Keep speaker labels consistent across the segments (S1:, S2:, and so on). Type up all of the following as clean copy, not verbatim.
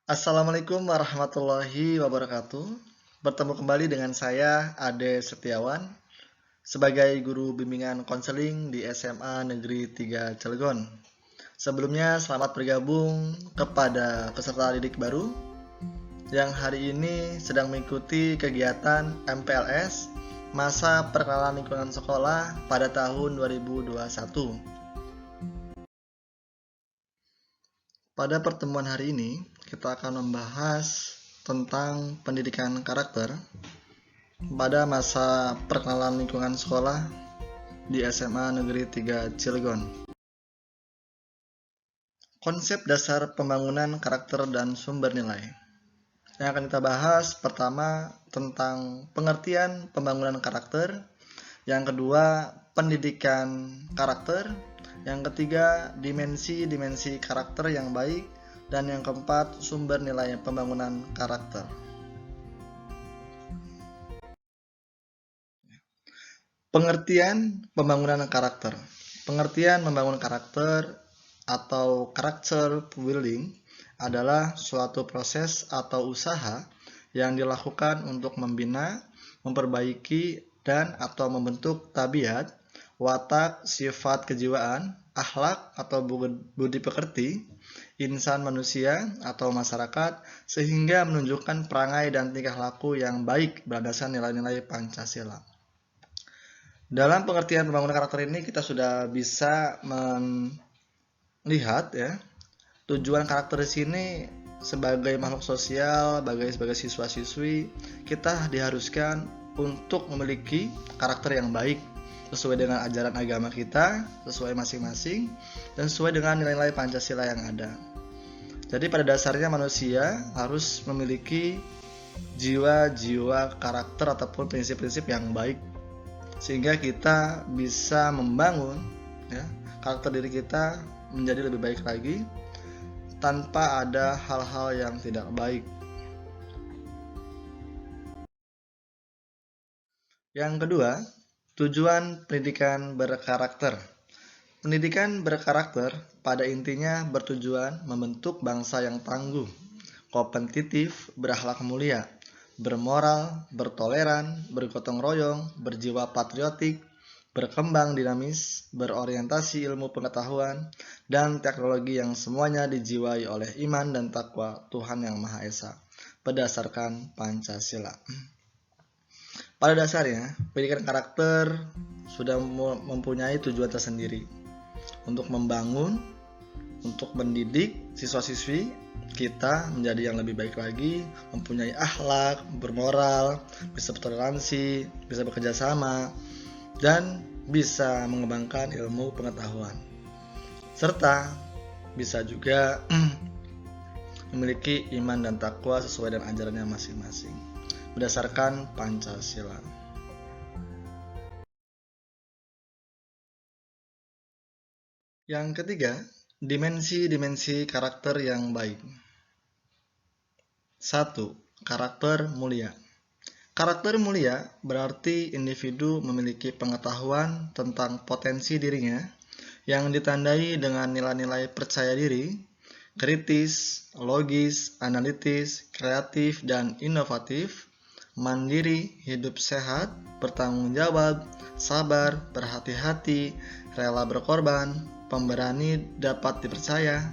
S1: Assalamualaikum warahmatullahi wabarakatuh. Bertemu kembali dengan saya, Ade Setiawan, sebagai guru bimbingan konseling di SMA Negeri 3 Cilegon. Sebelumnya, selamat bergabung kepada peserta didik baru yang hari ini sedang mengikuti kegiatan MPLS Masa Perkenalan Lingkungan Sekolah pada tahun 2021. Pada pertemuan hari ini, kita akan membahas tentang pendidikan karakter pada masa perkenalan lingkungan sekolah di SMA Negeri 3 Cilegon. Konsep dasar pembangunan karakter dan sumber nilai. Yang akan kita bahas pertama tentang pengertian pembangunan karakter, yang kedua pendidikan karakter, yang ketiga dimensi-dimensi karakter yang baik, dan yang keempat sumber nilai pembangunan karakter. Pengertian pembangunan karakter. Pengertian membangun karakter atau character building adalah suatu proses atau usaha yang dilakukan untuk membina, memperbaiki, dan atau membentuk tabiat, watak, sifat kejiwaan, akhlak atau budi pekerti, insan manusia atau masyarakat, sehingga menunjukkan perangai dan tingkah laku yang baik berdasarkan nilai-nilai Pancasila. Dalam pengertian pembangunan karakter ini kita sudah bisa melihat ya, tujuan karakter di sini sebagai makhluk sosial, sebagai siswa-siswi, kita diharuskan untuk memiliki karakter yang baik sesuai dengan ajaran agama kita, sesuai masing-masing, dan sesuai dengan nilai-nilai Pancasila yang ada. Jadi pada dasarnya manusia harus memiliki jiwa-jiwa karakter ataupun prinsip-prinsip yang baik, sehingga kita bisa membangun ya, karakter diri kita menjadi lebih baik lagi tanpa ada hal-hal yang tidak baik. Yang kedua, tujuan pendidikan berkarakter. Pendidikan berkarakter pada intinya bertujuan membentuk bangsa yang tangguh, kompetitif, berakhlak mulia, bermoral, bertoleran, bergotong royong, berjiwa patriotik, berkembang dinamis, berorientasi ilmu pengetahuan, dan teknologi yang semuanya dijiwai oleh iman dan takwa Tuhan Yang Maha Esa, berdasarkan Pancasila. Pada dasarnya, pendidikan karakter sudah mempunyai tujuan tersendiri untuk membangun, untuk mendidik siswa-siswi kita menjadi yang lebih baik lagi, mempunyai akhlak, bermoral, bisa bertoleransi, bisa bekerja sama, dan bisa mengembangkan ilmu pengetahuan, serta bisa juga memiliki iman dan takwa sesuai dengan ajarannya masing-masing berdasarkan Pancasila. Yang ketiga, dimensi-dimensi karakter yang baik. 1. Karakter mulia. Karakter mulia berarti individu memiliki pengetahuan tentang potensi dirinya yang ditandai dengan nilai-nilai percaya diri, kritis, logis, analitis, kreatif, dan inovatif, mandiri, hidup sehat, bertanggung jawab, sabar, berhati-hati, rela berkorban, pemberani, dapat dipercaya,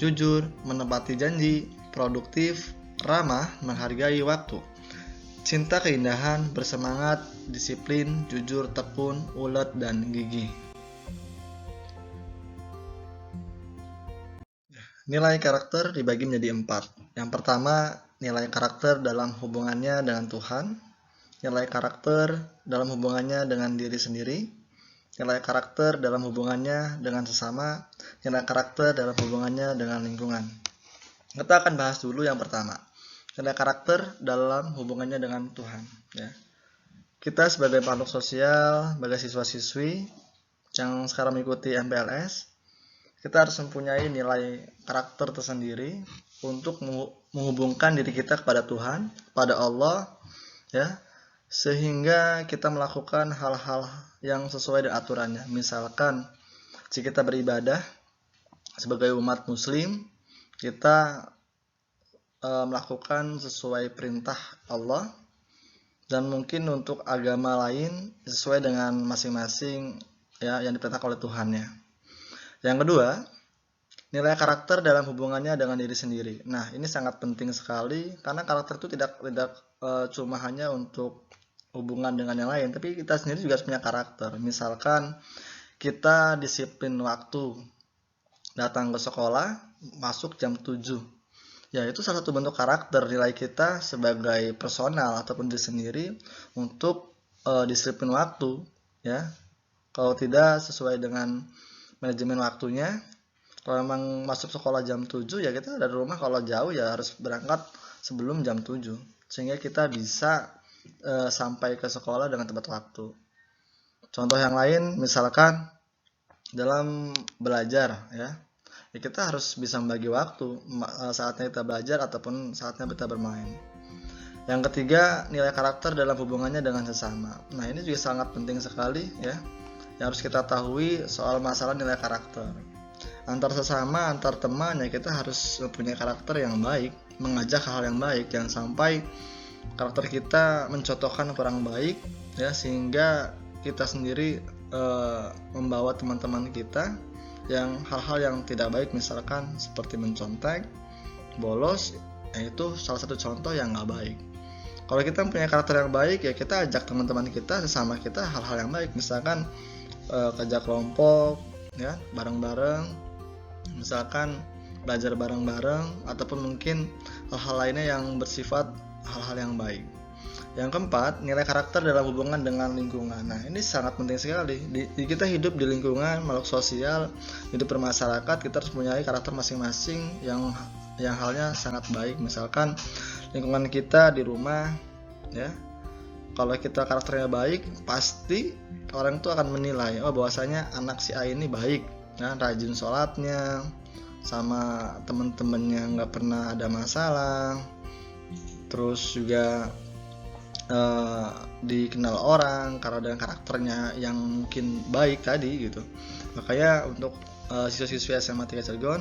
S1: jujur, menepati janji, produktif, ramah, menghargai waktu, cinta keindahan, bersemangat, disiplin, jujur, tekun, ulet, dan gigih. Nilai karakter dibagi menjadi 4. Yang pertama, nilai karakter dalam hubungannya dengan Tuhan, nilai karakter dalam hubungannya dengan diri sendiri, nilai karakter dalam hubungannya dengan sesama, nilai karakter dalam hubungannya dengan lingkungan. Kita akan bahas dulu yang pertama, nilai karakter dalam hubungannya dengan Tuhan. Ya. Kita sebagai makhluk sosial, sebagai siswa-siswi yang sekarang mengikuti MPLS, kita harus mempunyai nilai karakter tersendiri untuk menghubungkan diri kita kepada Tuhan, pada Allah, ya, sehingga kita melakukan hal-hal yang sesuai dengan aturannya. Misalkan, jika kita beribadah sebagai umat Muslim, kita melakukan sesuai perintah Allah, dan mungkin untuk agama lain sesuai dengan masing-masing ya yang diperintahkan oleh Tuhannya. Yang kedua, nilai karakter dalam hubungannya dengan diri sendiri. Nah, ini sangat penting sekali karena karakter itu tidak cuma hanya untuk hubungan dengan yang lain, tapi kita sendiri juga harus punya karakter. Misalkan kita disiplin waktu, datang ke sekolah, masuk jam 7. Ya, itu salah satu bentuk karakter nilai kita sebagai personal ataupun diri sendiri untuk disiplin waktu, ya. Kalau tidak sesuai dengan manajemen waktunya, kalau memang masuk sekolah jam 7 ya kita dari rumah kalau jauh ya harus berangkat sebelum jam 7 sehingga kita bisa sampai ke sekolah dengan tepat waktu. Contoh yang lain misalkan dalam belajar ya kita harus bisa membagi waktu saatnya kita belajar ataupun saatnya kita bermain. Yang ketiga, nilai karakter dalam hubungannya dengan sesama. Nah, ini juga sangat penting sekali ya, yang harus kita tahui soal masalah nilai karakter. Antar sesama, antar teman ya kita harus mempunyai karakter yang baik, mengajak hal yang baik, jangan sampai karakter kita mencontohkan kurang baik ya sehingga kita sendiri membawa teman-teman kita yang hal-hal yang tidak baik, misalkan seperti mencontek, bolos, itu salah satu contoh yang nggak baik. Kalau kita punya karakter yang baik ya kita ajak teman-teman kita, sesama kita hal-hal yang baik, misalkan kerja kelompok ya bareng-bareng, misalkan belajar bareng-bareng ataupun mungkin hal-hal lainnya yang bersifat hal-hal yang baik. Yang keempat, nilai karakter dalam hubungan dengan lingkungan. Nah, ini sangat penting sekali. Kita hidup di lingkungan, makhluk sosial, hidup bermasyarakat, kita harus mempunyai karakter masing-masing yang halnya sangat baik. Misalkan lingkungan kita di rumah, ya, kalau kita karakternya baik, pasti orang itu akan menilai, oh bahwasanya anak si A ini baik, ya, rajin sholatnya, sama teman-temannya nggak pernah ada masalah, terus juga dikenal orang karena dengan karakternya yang mungkin baik tadi gitu. Makanya untuk siswa-siswi SMA 3 Cilegon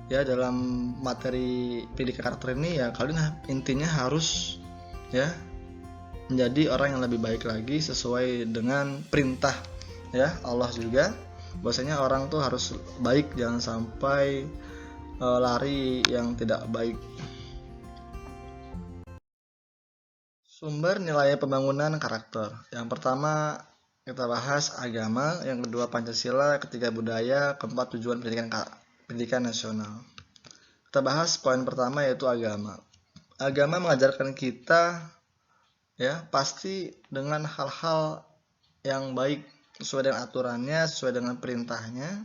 S1: ya dalam materi pendidikan karakter ini ya kalian intinya harus ya menjadi orang yang lebih baik lagi sesuai dengan perintah ya Allah juga, bahwasanya orang tuh harus baik, jangan sampai lari yang tidak baik. Sumber nilai pembangunan karakter. Yang pertama kita bahas agama, yang kedua Pancasila, ketiga budaya, keempat tujuan pendidikan nasional. Kita bahas poin pertama yaitu agama. Agama mengajarkan kita ya pasti dengan hal-hal yang baik sesuai dengan aturannya, sesuai dengan perintahnya.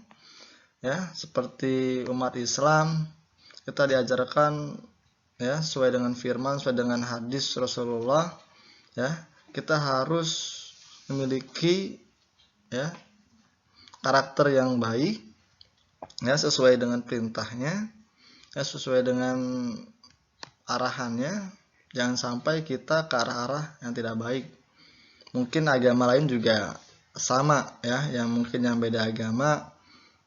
S1: Ya, seperti umat Islam kita diajarkan ya sesuai dengan firman, sesuai dengan hadis Rasulullah ya kita harus memiliki ya karakter yang baik ya sesuai dengan perintahnya ya sesuai dengan arahannya, jangan sampai kita ke arah-arah yang tidak baik. Mungkin agama lain juga sama ya, yang mungkin yang beda agama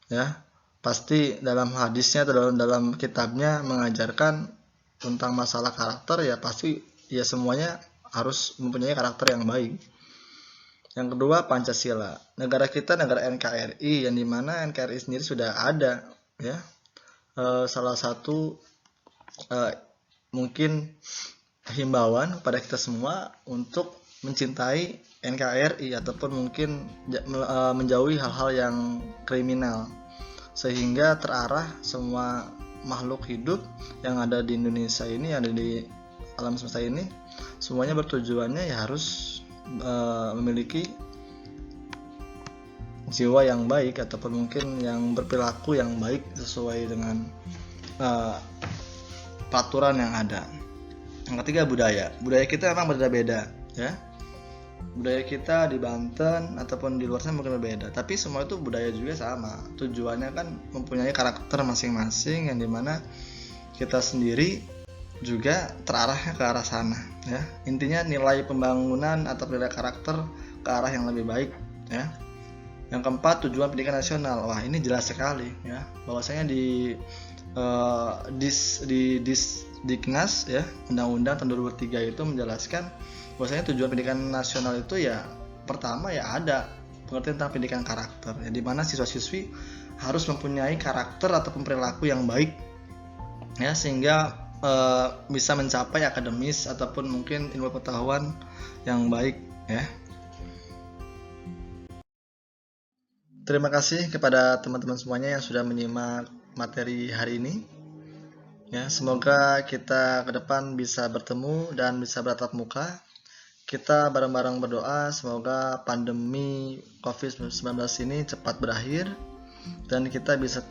S1: ya pasti dalam hadisnya atau dalam kitabnya mengajarkan tentang masalah karakter ya pasti ya semuanya harus mempunyai karakter yang baik. Yang kedua Pancasila. Negara kita negara NKRI yang dimana NKRI sendiri sudah ada ya salah satu mungkin himbauan kepada kita semua untuk mencintai NKRI ataupun mungkin menjauhi hal-hal yang kriminal sehingga terarah semua makhluk hidup yang ada di Indonesia ini, yang ada di alam semesta ini, semuanya bertujuannya ya harus memiliki jiwa yang baik ataupun mungkin yang berperilaku yang baik sesuai dengan peraturan yang ada. Yang ketiga budaya. Budaya kita memang berbeda-beda ya. Budaya kita di Banten ataupun di luar sana mungkin berbeda, tapi semua itu budaya juga sama. Tujuannya kan mempunyai karakter masing-masing yang dimana kita sendiri juga terarahnya ke arah sana ya. Intinya nilai pembangunan atau nilai karakter ke arah yang lebih baik ya. Yang keempat, tujuan pendidikan nasional. Wah, ini jelas sekali ya, bahwasanya di Diknas ya, Undang-Undang tahun 2003 itu menjelaskan bahwasanya tujuan pendidikan nasional itu ya pertama ya ada pengertian tentang pendidikan karakter ya, di mana siswa-siswi harus mempunyai karakter atau perilaku yang baik ya, sehingga bisa mencapai akademis ataupun mungkin ilmu pengetahuan yang baik ya. Terima kasih kepada teman-teman semuanya yang sudah menyimak materi hari ini. Ya, semoga kita ke depan bisa bertemu dan bisa bertatap muka. Kita bareng-bareng berdoa semoga pandemi COVID-19 ini cepat berakhir dan kita bisa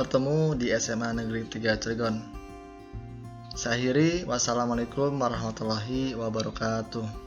S1: bertemu di SMA Negeri 3 Cilegon. Saya akhiri, wassalamualaikum warahmatullahi wabarakatuh.